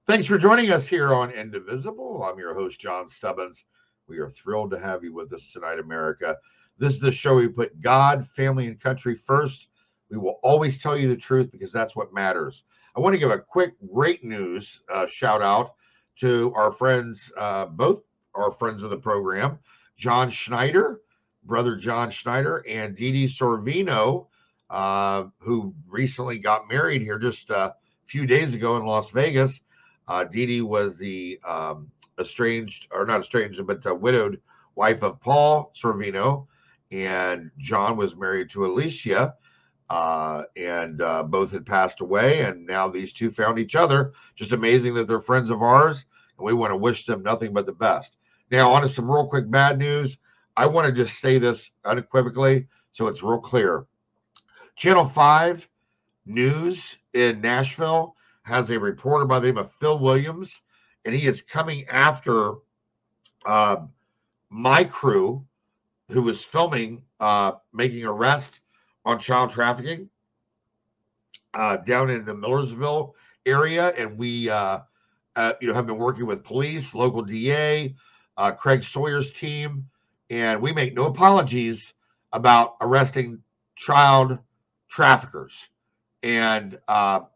Thanks for joining us here on Indivisible. I'm your host, John Stubbins. We are thrilled to have you with us tonight, America. This is the show we put God, family, and country first. We will always tell you the truth because that's what matters. I want to give a quick great news shout out to our friends, both our friends of the program, John Schneider, brother John Schneider, and Dee Dee Sorvino, who recently got married here just a few days ago in Las Vegas. Dee Dee was the widowed wife of Paul Sorvino, and John was married to Alicia, and both had passed away, and now these two found each other. Just amazing that they're friends of ours, and we want to wish them nothing but the best. Now, on to some real quick bad news. I want to just say this unequivocally so it's real clear. Channel 5 News in Nashville has a reporter by the name of Phil Williams, and he is coming after my crew who was filming making arrest on child trafficking down in the Millersville area. And we have been working with police, local DA, Craig Sawyer's team, and we make no apologies about arresting child traffickers. And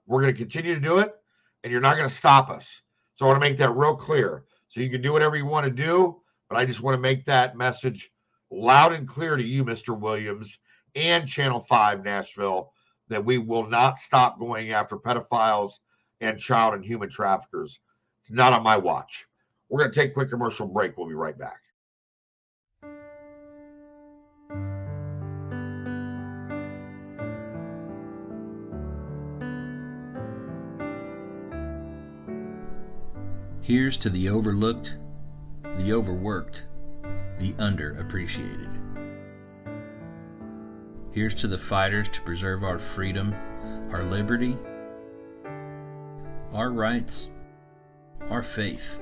we're going to continue to do it, and you're not going to stop us. So I want to make that real clear. So you can do whatever you want to do, but I just want to make that message loud and clear to you, Mr. Williams, and Channel 5 Nashville, that we will not stop going after pedophiles and child and human traffickers. It's not on my watch. We're going to take a quick commercial break. We'll be right back. Here's to the overlooked, the overworked, the underappreciated. Here's to the fighters to preserve our freedom, our liberty, our rights, our faith.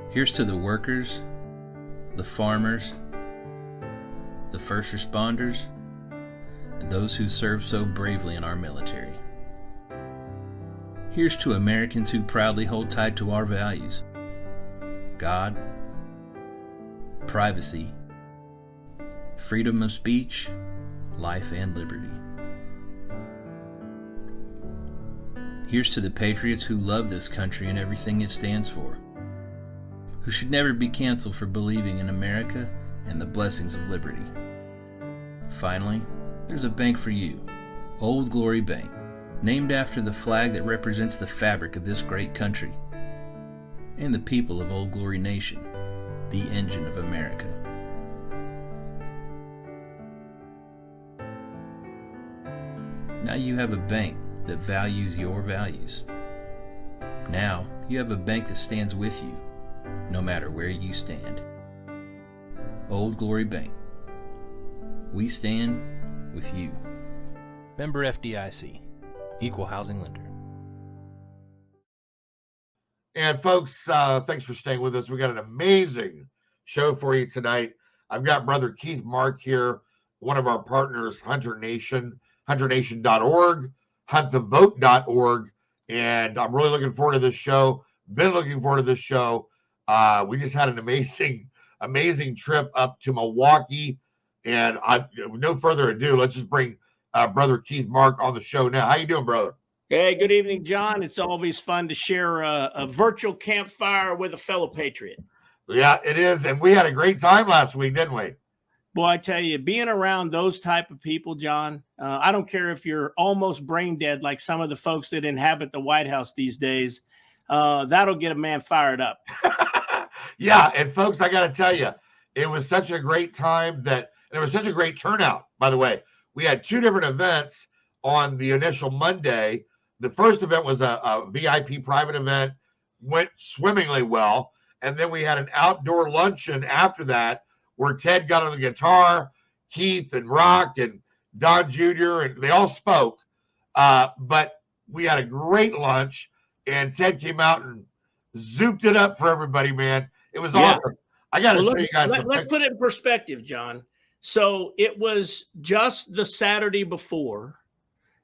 Here's to the workers, the farmers, the first responders, and those who serve so bravely in our military. Here's to Americans who proudly hold tight to our values: God, privacy, freedom of speech, life, and liberty. Here's to the patriots who love this country and everything it stands for, who should never be canceled for believing in America and the blessings of liberty. Finally, there's a bank for you, Old Glory Bank, named after the flag that represents the fabric of this great country and the people of Old Glory Nation, the engine of America. Now you have a bank that values your values. Now you have a bank that stands with you, no matter where you stand. Old Glory Bank. We stand with you. Member FDIC. Equal housing lender. And folks, thanks for staying with us. We got an amazing show for you tonight. I've got Brother Keith Mark here, one of our partners, Hunter Nation, hunternation.org, huntthevote.org. And I'm really looking forward to this show. Been looking forward to this show. We just had an amazing trip up to Milwaukee. And with no further ado, let's just bring Brother Keith Mark on the show now. How you doing, brother? Hey, good evening, John. It's always fun to share a virtual campfire with a fellow patriot. Yeah, it is. And we had a great time last week, didn't we? Boy, I tell you, being around those type of people, John, I don't care if you're almost brain dead like some of the folks that inhabit the White House these days. That'll get a man fired up. Yeah, and folks, I got to tell you, it was such a great time and it was such a great turnout, by the way. We had two different events on the initial Monday. The first event was a VIP private event, went swimmingly well. And then we had an outdoor luncheon after that where Ted got on the guitar, Keith and Rock and Don Jr., and they all spoke. But we had a great lunch, and Ted came out and zooped it up for everybody, man. It was awesome. I got to show you guys something. Let's put it in perspective, John. So it was just the Saturday before.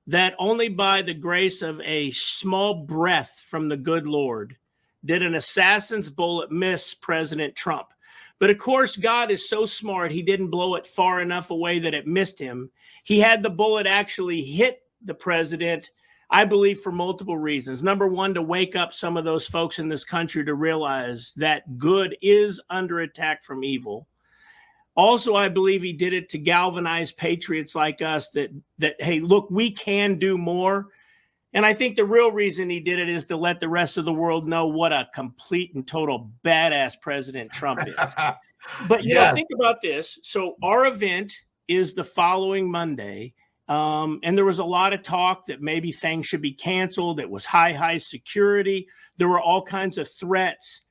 that only by the grace of a small breath from the good Lord did an assassin's bullet miss President Trump. But of course, God is so smart, he didn't blow it far enough away that it missed him. He had the bullet actually hit the president, I believe, for multiple reasons. Number one, to wake up some of those folks in this country to realize that good is under attack from evil. Also, I believe he did it to galvanize patriots like us that hey, look, we can do more. And I think the real reason he did it is to let the rest of the world know what a complete and total badass President Trump is. But, you know, think about this. So our event is the following Monday. And there was a lot of talk that maybe things should be canceled. It was high security. There were all kinds of threats.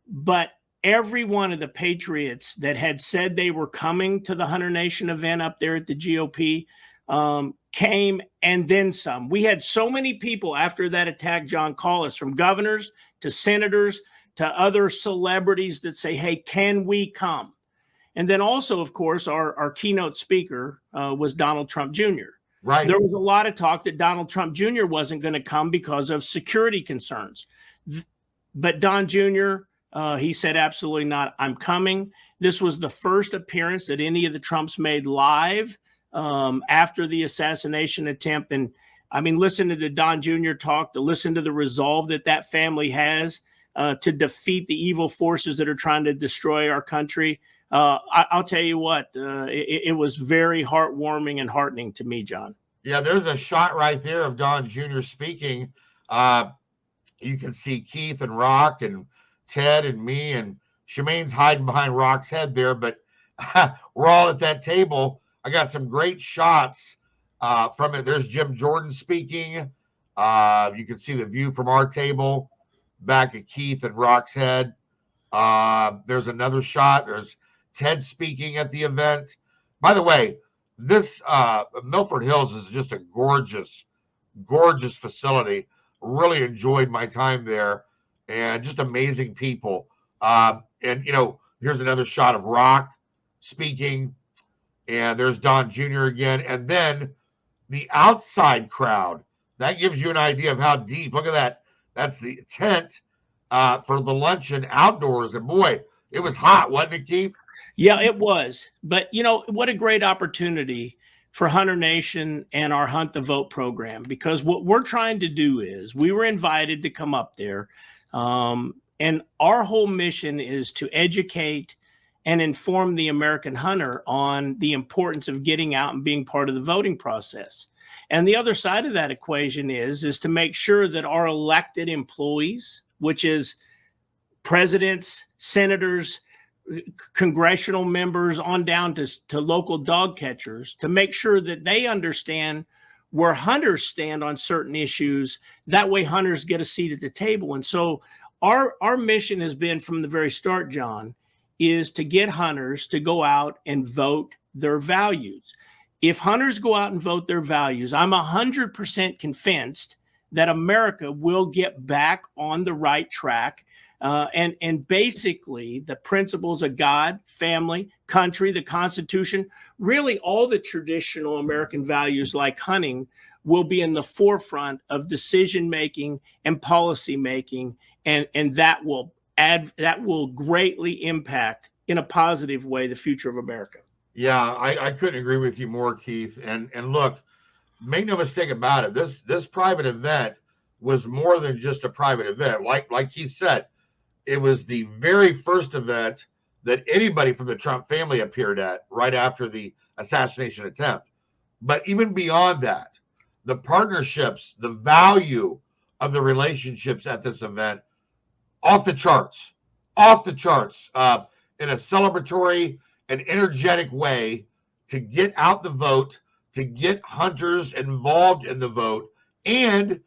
But every one of the patriots that had said they were coming to the Hunter Nation event up there at the GOP came, and then some. We had so many people after that attack, John, call us, from governors to senators to other celebrities that say, hey, can we come? And then also, of course, our keynote speaker was Donald Trump Jr. Right. There was a lot of talk that Donald Trump Jr. wasn't going to come because of security concerns. But Don Jr., he said, absolutely not. I'm coming. This was the first appearance that any of the Trumps made live after the assassination attempt. And I mean, listen to the Don Jr. talk, to listen to the resolve that family has to defeat the evil forces that are trying to destroy our country. I'll tell you what, it was very heartwarming and heartening to me, John. Yeah, there's a shot right there of Don Jr. speaking. You can see Keith and Rock and Ted and me, and Shemaine's hiding behind Rock's head there, but we're all at that table. I got some great shots from it. There's Jim Jordan speaking. You can see the view from our table back at Keith and Rock's head. There's another shot. There's Ted speaking at the event. By the way, this Milford Hills is just a gorgeous, gorgeous facility. Really enjoyed my time there, and just amazing people. And, you know, here's another shot of Rock speaking, and there's Don Jr. again. And then the outside crowd, that gives you an idea of how deep. Look at that. That's the tent for the luncheon outdoors. And boy, it was hot, wasn't it, Keith? Yeah, it was. But, you know, what a great opportunity for Hunter Nation and our Hunt the Vote program, because what we're trying to do is, we were invited to come up there. And our whole mission is to educate and inform the American hunter on the importance of getting out and being part of the voting process. And the other side of that equation is to make sure that our elected employees, which is presidents, senators, congressional members, on down to local dog catchers, to make sure that they understand where hunters stand on certain issues. That way hunters get a seat at the table. And so our mission has been from the very start, John, is to get hunters to go out and vote their values. If hunters go out and vote their values, I'm 100% convinced that America will get back on the right track. And basically the principles of God, family, country, the Constitution, really all the traditional American values like hunting will be in the forefront of decision-making and policy-making. And that will greatly impact in a positive way the future of America. Yeah, I couldn't agree with you more, Keith. And look, make no mistake about it. This private event was more than just a private event. Like Keith said, it was the very first event that anybody from the Trump family appeared at right after the assassination attempt. But even beyond that, the partnerships, the value of the relationships at this event, off the charts, in a celebratory and energetic way to get out the vote, to get hunters involved in the vote, and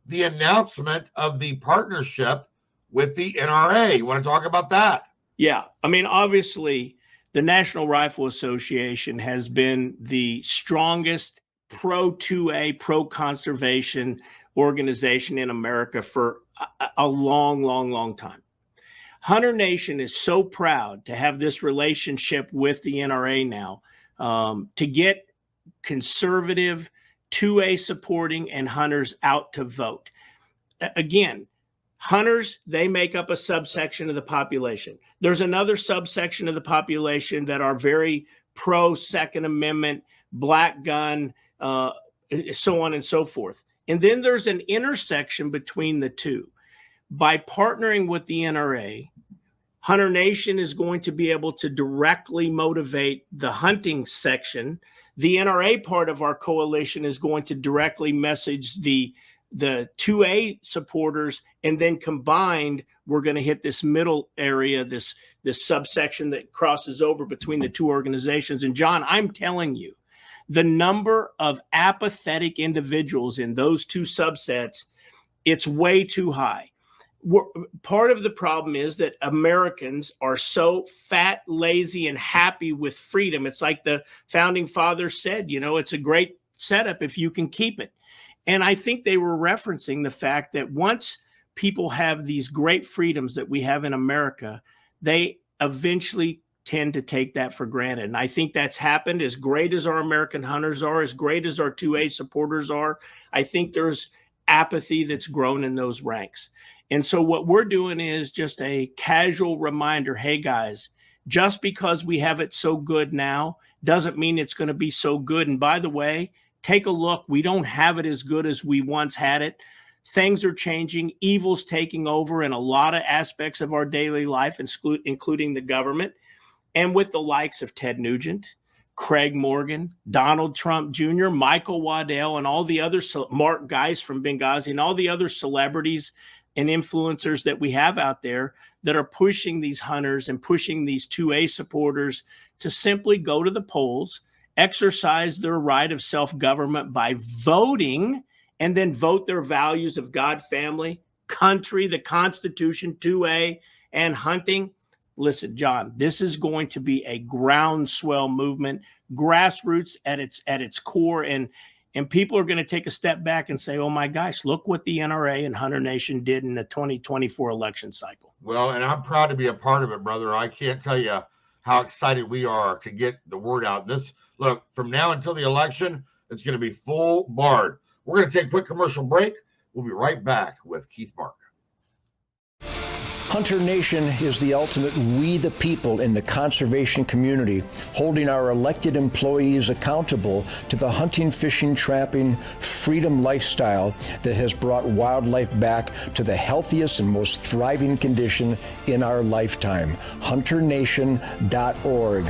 the announcement of the partnership with the NRA. You want to talk about that? Yeah. I mean, obviously, the National Rifle Association has been the strongest pro-2A, pro-conservation organization in America for a long time. Hunter Nation is so proud to have this relationship with the NRA now, to get conservative, 2A supporting and hunters out to vote. Again, hunters, they make up a subsection of the population. There's another subsection of the population that are very pro Second Amendment, black gun, so on and so forth. And then there's an intersection between the two. By partnering with the NRA, Hunter Nation is going to be able to directly motivate the hunting section. The NRA part of our coalition is going to directly message the 2A supporters, and then combined, we're going to hit this middle area, this subsection that crosses over between the two organizations. And John, I'm telling you, the number of apathetic individuals in those two subsets, it's way too high. Part of the problem is that Americans are so fat, lazy, and happy with freedom. It's like the founding fathers said, it's a great setup if you can keep it. And I think they were referencing the fact that once people have these great freedoms that we have in America, they eventually tend to take that for granted. And I think that's happened. As great as our American hunters are, as great as our 2A supporters are, I think there's apathy that's grown in those ranks. And so what we're doing is just a casual reminder, hey guys, just because we have it so good now doesn't mean it's going to be so good. And by the way, take a look. We don't have it as good as we once had it. Things are changing. Evil's taking over in a lot of aspects of our daily life, including the government. And with the likes of Ted Nugent, Craig Morgan, Donald Trump Jr., Michael Waddell, and all the other Mark Geis from Benghazi, and all the other celebrities and influencers that we have out there that are pushing these hunters and pushing these 2A supporters to simply go to the polls, exercise their right of self-government by voting, and then vote their values of God, family, country, the Constitution, 2A, and hunting. Listen, John, this is going to be a groundswell movement, grassroots at its core, and people are going to take a step back and say, oh my gosh, look what the NRA and Hunter Nation did in the 2024 election cycle. Well, and I'm proud to be a part of it, brother. I can't tell you how excited we are to get the word out. Look, from now until the election, it's going to be full bard. We're going to take a quick commercial break. We'll be right back with Keith Mark. Hunter Nation is the ultimate we the people in the conservation community, holding our elected employees accountable to the hunting, fishing, trapping, freedom lifestyle that has brought wildlife back to the healthiest and most thriving condition in our lifetime. HunterNation.org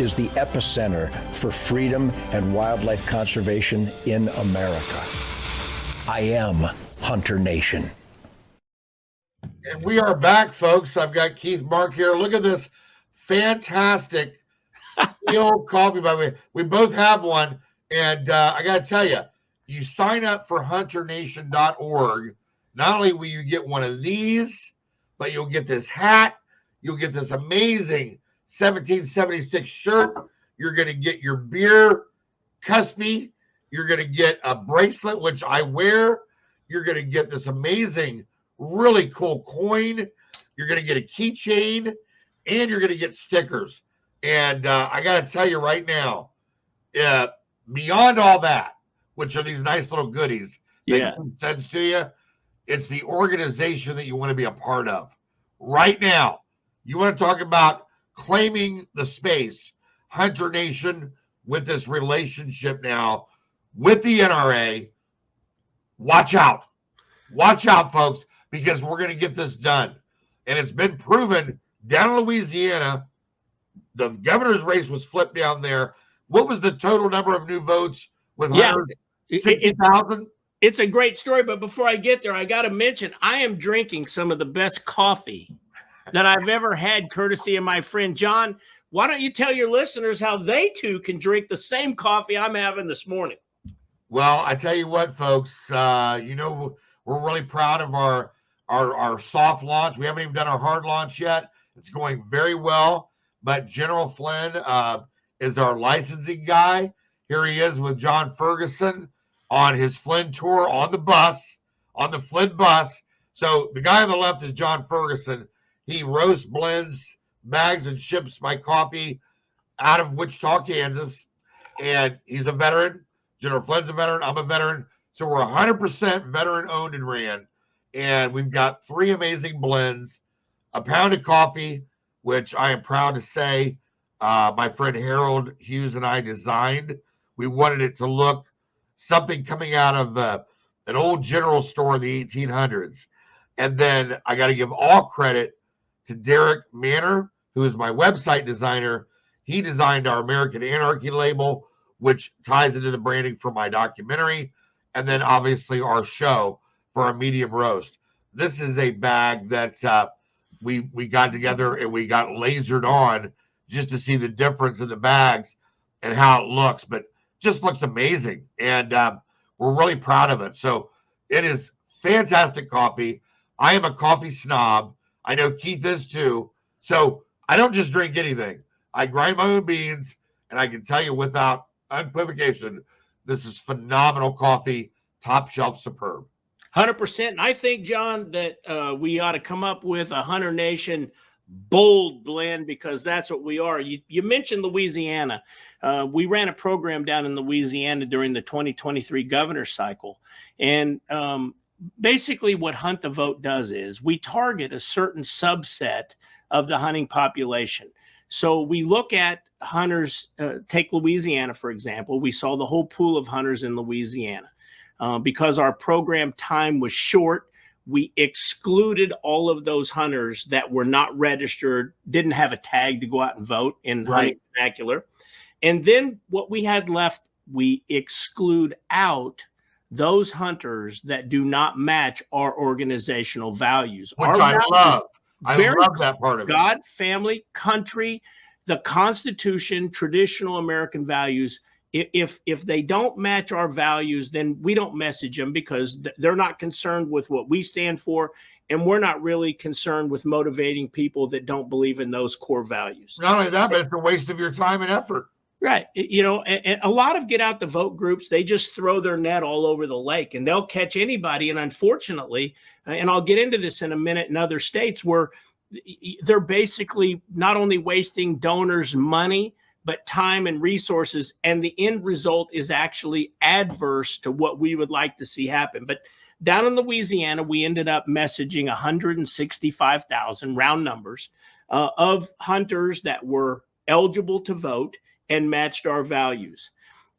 is the epicenter for freedom and wildlife conservation in America. I am Hunter Nation. And we are back, folks. I've got Keith Mark here. Look at this fantastic steel coffee, by the way. We both have one. And I got to tell you, you sign up for HunterNation.org. Not only will you get one of these, but you'll get this hat. You'll get this amazing 1776 shirt. You're going to get your beer cuspy. You're going to get a bracelet, which I wear. You're going to get this amazing, really cool coin. You're going to get a keychain, and you're going to get stickers. And I got to tell you right now, beyond all that, which are these nice little goodies that sends to you, it's the organization that you want to be a part of. Right now, you want to talk about claiming the space, Hunter Nation, with this relationship now with the NRA. Watch out. Watch out, folks, because we're going to get this done. And it's been proven down in Louisiana, the governor's race was flipped down there. What was the total number of new votes with 60,000? It's a great story, but before I get there, I got to mention I am drinking some of the best coffee that I've ever had, courtesy of my friend John. Why don't you tell your listeners how they too can drink the same coffee I'm having this morning? Well, I tell you what, folks, we're really proud of our soft launch. We haven't even done our hard launch yet. It's going very well, but General Flynn is our licensing guy. Here he is with John Ferguson on his Flynn tour on the Flynn bus. So the guy on the left is John Ferguson. He roasts, blends, bags, and ships my coffee out of Wichita, Kansas. And he's a veteran, General Flynn's a veteran. I'm a veteran. So we're 100% veteran owned and ran. And we've got 3 amazing blends, a pound of coffee, which I am proud to say my friend Harold Hughes and I designed. We wanted it to look something coming out of an old general store in the 1800s. And then I got to give all credit to Derek Manor, who is my website designer. He designed our American Anarchy label, which ties into the branding for my documentary. And then obviously our show for our medium roast. This is a bag that we got together and we got lasered on just to see the difference in the bags and how it looks, but just looks amazing. And we're really proud of it. So it is fantastic coffee. I am a coffee snob. I know Keith is too. So I don't just drink anything. I grind my own beans, and I can tell you without equivocation, this is phenomenal coffee, top shelf, superb. 100%. And I think, John, that we ought to come up with a Hunter Nation bold blend, because that's what we are. You mentioned Louisiana. We ran a program down in Louisiana during the 2023 governor cycle. And basically what Hunt the Vote does is we target a certain subset of the hunting population. So we look at hunters, take Louisiana, for example. We saw the whole pool of hunters in Louisiana. Because our program time was short, we excluded all of those hunters that were not registered, didn't have a tag to go out and vote in hunting vernacular. And then what we had left, we exclude out those hunters that do not match our organizational values. Which I love. I love that part of it. God, family, country, the Constitution, traditional American values. If they don't match our values, then we don't message them, because they're not concerned with what we stand for, and we're not really concerned with motivating people that don't believe in those core values. Not only that, but it's a waste of your time and effort. Right. You know, and a lot of get out the vote groups, they just throw their net all over the lake and they'll catch anybody. And unfortunately, and I'll get into this in a minute, in other states where they're basically not only wasting donors' money, but time and resources, and the end result is actually adverse to what we would like to see happen. But down in Louisiana, we ended up messaging 165,000 round numbers of hunters that were eligible to vote and matched our values.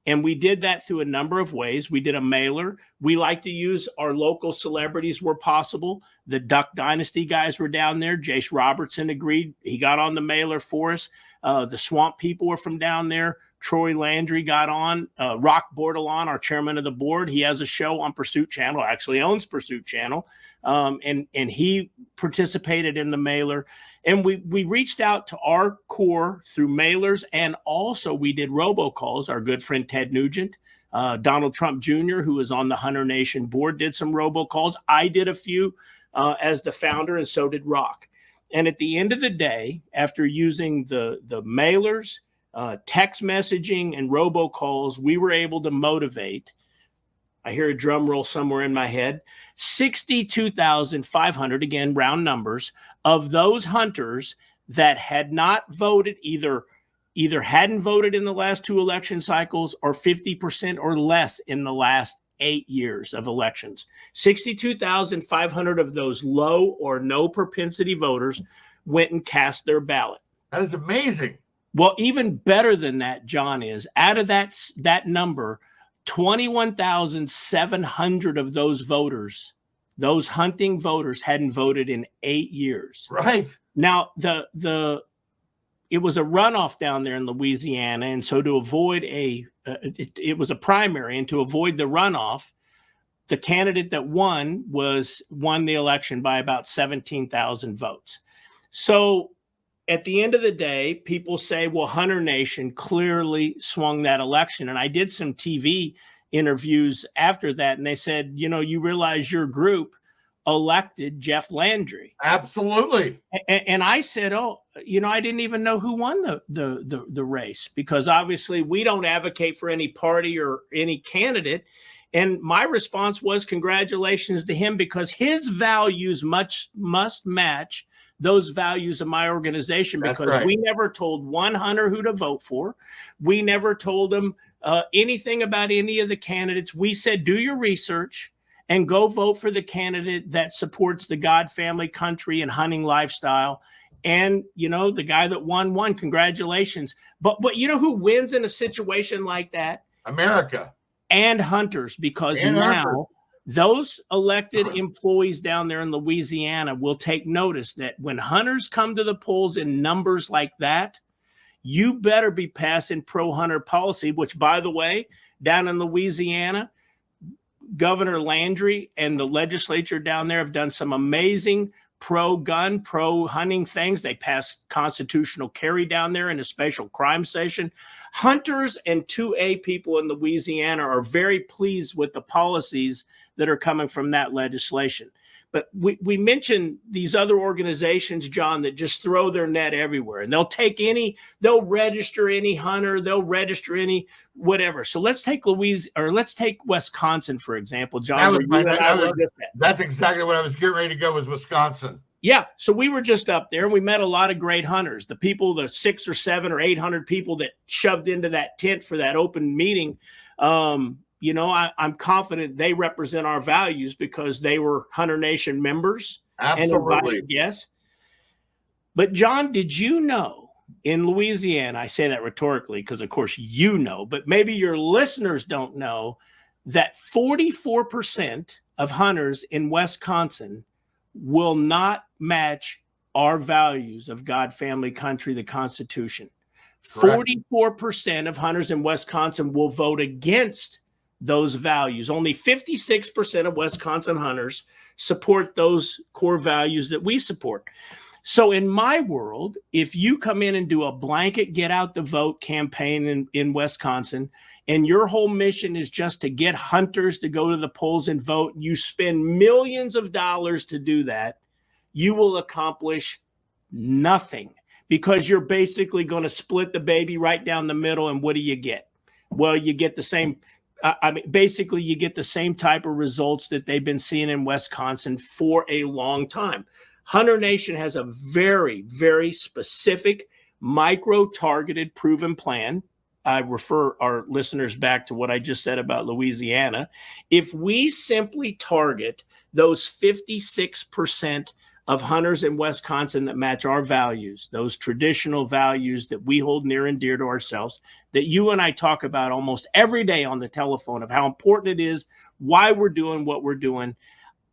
And we did that through a number of ways. We did a mailer. We like to use our local celebrities where possible. The Duck Dynasty guys were down there. Jace Robertson agreed. He got on the mailer for us. The Swamp People were from down there. Troy Landry got on. Rock Bordelon, our chairman of the board, he has a show on Pursuit Channel, actually owns Pursuit Channel. And he participated in the mailer. And we reached out to our core through mailers, and also we did robocalls. Our good friend Ted Nugent, Donald Trump Jr., who is on the Hunter Nation board, did some robocalls. I did a few as the founder, and so did Rock. And at the end of the day, after using the mailers, text messaging, and robocalls, we were able to motivate, I hear a drum roll somewhere in my head, 62,500, again, round numbers, of those hunters that had not voted, either hadn't voted in the last 2 election cycles, or 50% or less in the last 8 years of elections. 62,500 of those low or no propensity voters went and cast their ballot. That is amazing. Well, even better than that, John, is out of that number, 21,700 of those voters, those hunting voters, hadn't voted in 8 years. Right. Now, it was a runoff down there in Louisiana, and so to avoid it was a primary, and to avoid the runoff, the candidate that won the election by about 17,000 votes. So at the end of the day, people say, well, Hunter Nation clearly swung that election. And I did some TV interviews after that, and they said, you realize your group elected Jeff Landry. Absolutely. And I said, I didn't even know who won the race, because obviously we don't advocate for any party or any candidate. And my response was, congratulations to him, because his values must match those values of my organization, because we never told one hunter who to vote for. We never told them anything about any of the candidates. We said, do your research and go vote for the candidate that supports the God, family, country, and hunting lifestyle. And, the guy that won, congratulations. But you know who wins in a situation like that? America. And hunters, because now those elected employees down there in Louisiana will take notice that when hunters come to the polls in numbers like that, you better be passing pro-hunter policy, which, by the way, down in Louisiana, Governor Landry and the legislature down there have done some amazing pro-gun, pro-hunting things. They passed constitutional carry down there in a special crime session. Hunters and 2A people in Louisiana are very pleased with the policies that are coming from that legislation. But we mentioned these other organizations, John, that just throw their net everywhere, and they'll register any hunter, they'll register any whatever. So let's take Wisconsin, for example, John. That's exactly what I was getting ready to go, was Wisconsin. Yeah. So we were just up there and we met a lot of great hunters. The people, the 600 or 700 or 800 people that shoved into that tent for that open meeting, I'm confident they represent our values because they were Hunter Nation members. Absolutely. And invited guests. But John, did you know in Louisiana, I say that rhetorically because of course you know, but maybe your listeners don't know, that 44% of hunters in Wisconsin will not match our values of God, family, country, the Constitution. Correct. 44% of hunters in Wisconsin will vote against those values. Only 56% of Wisconsin hunters support those core values that we support. So in my world, if you come in and do a blanket get out the vote campaign in Wisconsin, and your whole mission is just to get hunters to go to the polls and vote, you spend millions of dollars to do that, you will accomplish nothing, because you're basically going to split the baby right down the middle. And what do you get? Well, you get the same. Basically, you get the same type of results that they've been seeing in Wisconsin for a long time. Hunter Nation has a very, very specific, micro-targeted, proven plan. I refer our listeners back to what I just said about Louisiana. If we simply target those 56% of hunters in Wisconsin that match our values, those traditional values that we hold near and dear to ourselves, that you and I talk about almost every day on the telephone, of how important it is, why we're doing what we're doing.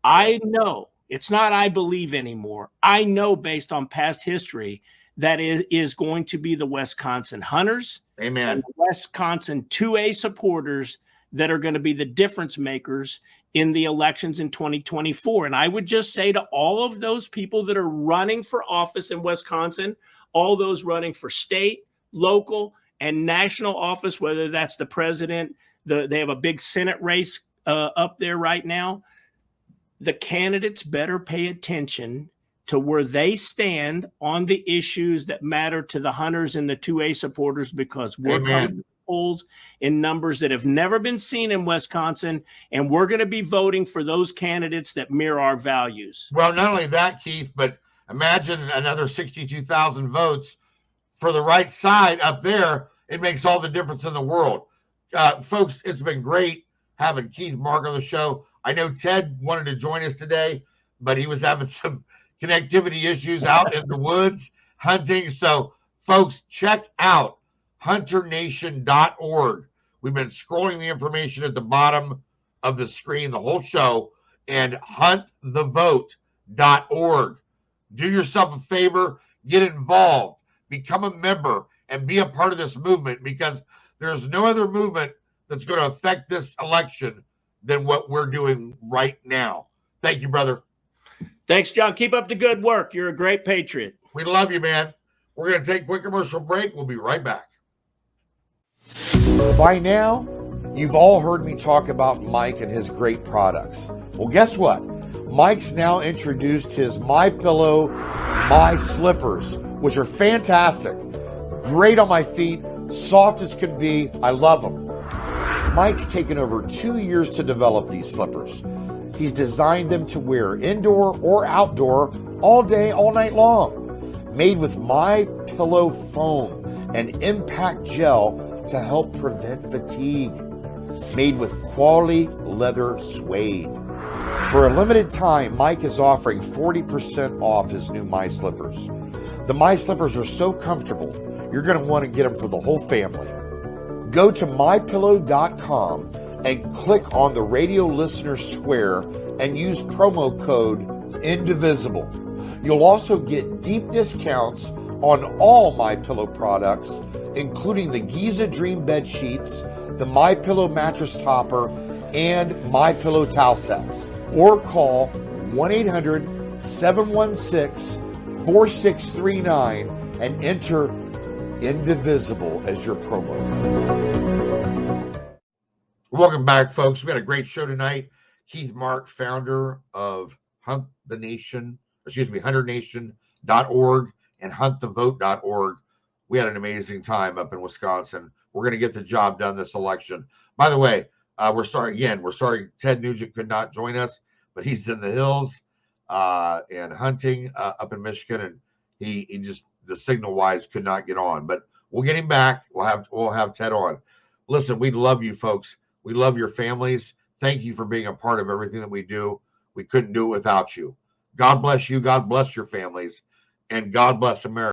I know, it's not I believe anymore. I know based on past history that it is going to be the Wisconsin hunters, amen, and the Wisconsin 2A supporters that are going to be the difference makers in the elections in 2024. And I would just say to all of those people that are running for office in Wisconsin, all those running for state, local, and national office, whether that's the president, they have a big Senate race up there right now, the candidates better pay attention to where they stand on the issues that matter to the hunters and the 2A supporters, because we're coming to the polls in numbers that have never been seen in Wisconsin, and we're going to be voting for those candidates that mirror our values. Well, not only that, Keith, but imagine another 62,000 votes for the right side up there. It makes all the difference in the world. Folks, it's been great having Keith Mark on the show. I know Ted wanted to join us today, but he was having some connectivity issues out in the woods hunting. So folks, check out hunternation.org. We've been scrolling the information at the bottom of the screen the whole show, and huntthevote.org. Do yourself a favor, get involved, become a member, and be a part of this movement, because there's no other movement that's going to affect this election than what we're doing right now. Thank you, brother. Thanks, John. Keep up the good work. You're a great patriot. We love you, man. We're going to take a quick commercial break. We'll be right back. By now, you've all heard me talk about Mike and his great products. Well, guess what? Mike's now introduced his MyPillow My Slippers, which are fantastic. Great on my feet, soft as can be. I love them. Mike's taken over 2 years to develop these slippers. He's designed them to wear indoor or outdoor all day, all night long. Made with My Pillow foam and impact gel to help prevent fatigue. Made with quality leather suede. For a limited time, Mike is offering 40% off his new My Slippers. The My Slippers are so comfortable, you're going to want to get them for the whole family. Go to mypillow.com and click on the radio listener square and use promo code INDIVISIBLE. You'll also get deep discounts on all My Pillow products, including the Giza Dream bed sheets, the My Pillow mattress topper, and My Pillow towel sets. Or call 1-800-716-4639 and enter INDIVISIBLE as your promo code. Welcome back, folks. We had a great show tonight. Keith Mark, founder of HunterNation.org and HuntTheVote.org. We had an amazing time up in Wisconsin. We're going to get the job done this election. By the way, we're sorry Ted Nugent could not join us, but he's in the hills and hunting up in Michigan, and he just, the signal wise, could not get on. But we'll get him back. We'll have Ted on. Listen, we love you folks. We love your families. Thank you for being a part of everything that we do. We couldn't do it without you. God bless you. God bless your families. And God bless America.